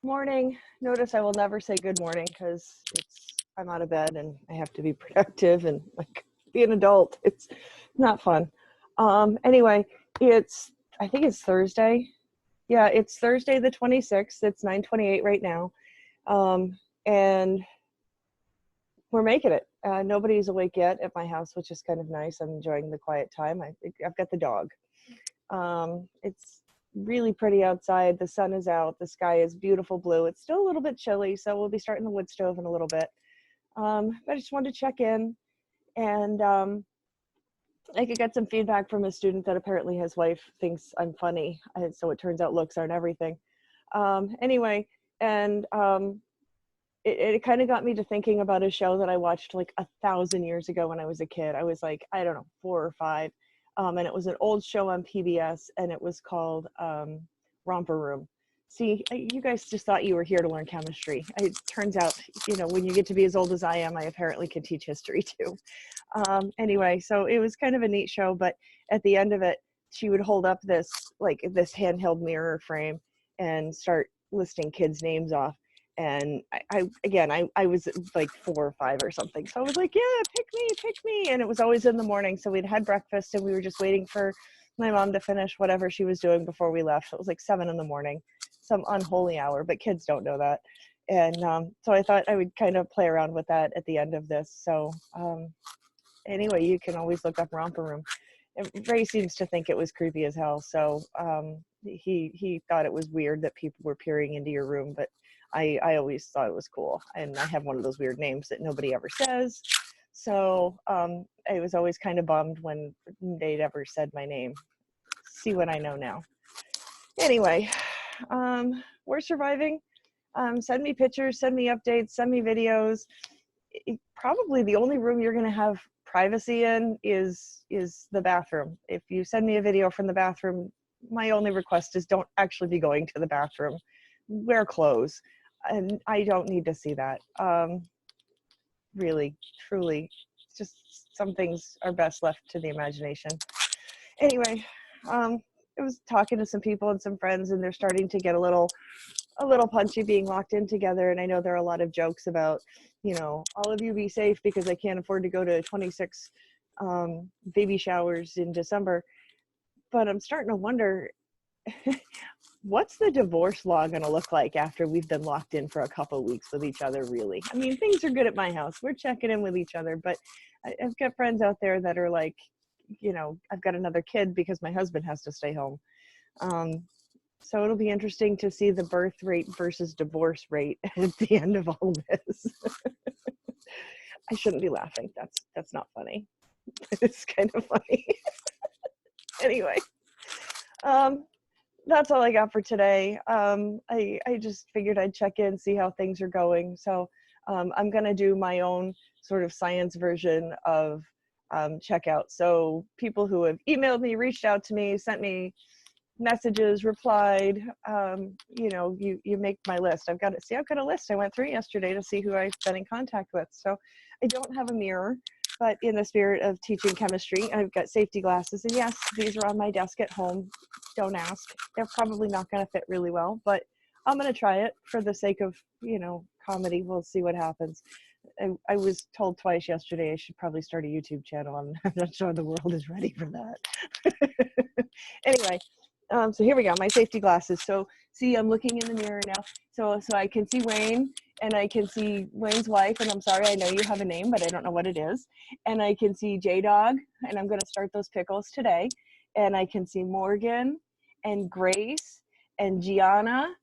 Morning. Notice I will never say good morning because I'm out of bed and I have to be productive and like be an adult. It's not fun. Anyway, it's I think it's Thursday. Yeah, it's Thursday the 26th. It's 9:28 right now. And we're making it. Nobody's awake yet at my house, which is kind of nice. I'm enjoying the quiet time. I've got the dog. It's really pretty outside. The sun is out. The sky is beautiful blue. It's still a little bit chilly, so we'll be starting the wood stove in a little bit. But I just wanted to check in, and I could get some feedback from a student that apparently his wife thinks I'm funny, and so it turns out looks aren't everything. Anyway, and it kind of got me to thinking about a show that I watched like 1,000 years ago when I was a kid. I was like, I don't know, 4 or 5. And it was an old show on PBS, and it was called Romper Room. See, you guys just thought you were here to learn chemistry. It turns out, when you get to be as old as I am, I apparently can teach history too. Anyway, so it was kind of a neat show, but at the end of it, she would hold up this handheld mirror frame and start listing kids' names off. And I was like 4 or 5 or something. So I was like, yeah, pick me. And it was always in the morning. So we'd had breakfast and we were just waiting for my mom to finish whatever she was doing before we left. So it was like 7 in the morning, some unholy hour, but kids don't know that. And so I thought I would kind of play around with that at the end of this. So anyway, you can always look up Romper Room. And Ray seems to think it was creepy as hell. So he thought it was weird that people were peering into your room, but I always thought it was cool. And I have one of those weird names that nobody ever says. So I was always kind of bummed when they'd ever said my name. See what I know now. Anyway, we're surviving. Send me pictures, send me updates, send me videos. Probably the only room you're going to have privacy in is the bathroom. If you send me a video from the bathroom, my only request is don't actually be going to the bathroom. Wear clothes. And I don't need to see that. Really, truly, just some things are best left to the imagination. Anyway, I was talking to some people and some friends, and they're starting to get a little punchy being locked in together. And I know there are a lot of jokes about, all of you be safe because I can't afford to go to 26 baby showers in December. But I'm starting to wonder, what's the divorce law going to look like after we've been locked in for a couple of weeks with each other, really? I mean, things are good at my house. We're checking in with each other, but I've got friends out there that are like, I've got another kid because my husband has to stay home. So it'll be interesting to see the birth rate versus divorce rate at the end of all this. I shouldn't be laughing. That's not funny. It's kind of funny. Anyway, that's all I got for today. I just figured I'd check in, see how things are going. So I'm going to do my own sort of science version of checkout. So people who have emailed me, reached out to me, sent me messages, replied, you make my list. I've got a list I went through yesterday to see who I've been in contact with. So I don't have a mirror, but in the spirit of teaching chemistry, I've got safety glasses. And yes, these are on my desk at home. Don't ask. They're probably not going to fit really well, but I'm going to try it for the sake of, comedy. We'll see what happens. I was told twice yesterday I should probably start a YouTube channel. I'm not sure the world is ready for that. Anyway, so here we go, my safety glasses. So see, I'm looking in the mirror now. So I can see Wayne, and I can see Wayne's wife, and I'm sorry, I know you have a name, but I don't know what it is. And I can see J-Dog, and I'm going to start those pickles today. And I can see Morgan and Grace and Gianna,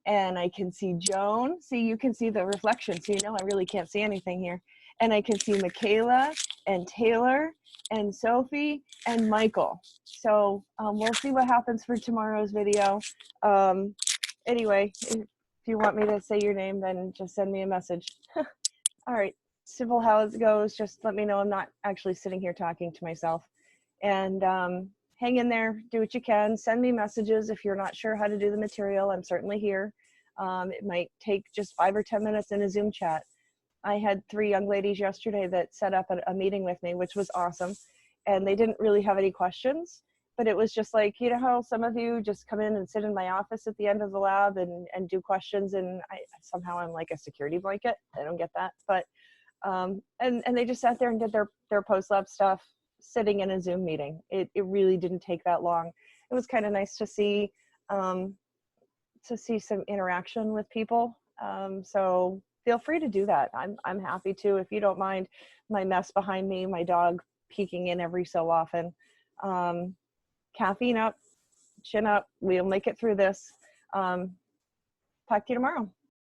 and I can see Joan. See, you can see the reflection, so I really can't see anything here. And I can see Michaela and Taylor and Sophie and Michael. So we'll see what happens for tomorrow's video. Anyway, if you want me to say your name, then just send me a message. All right, simple how it goes. Just let me know I'm not actually sitting here talking to myself. And hang in there, do what you can. Send me messages if you're not sure how to do the material. I'm certainly here. It might take just 5 or 10 minutes in a Zoom chat. I had 3 young ladies yesterday that set up a meeting with me, which was awesome. And they didn't really have any questions. but it was just like, you know how some of you just come in and sit in my office at the end of the lab and do questions, and somehow I'm like a security blanket. I don't get that. But and they just sat there and did their post lab stuff sitting in a Zoom meeting. It really didn't take that long. It was kind of nice to see some interaction with people. So feel free to do that. I'm happy to, if you don't mind my mess behind me, my dog peeking in every so often. Caffeine up, chin up. We'll make it through this. Talk to you tomorrow.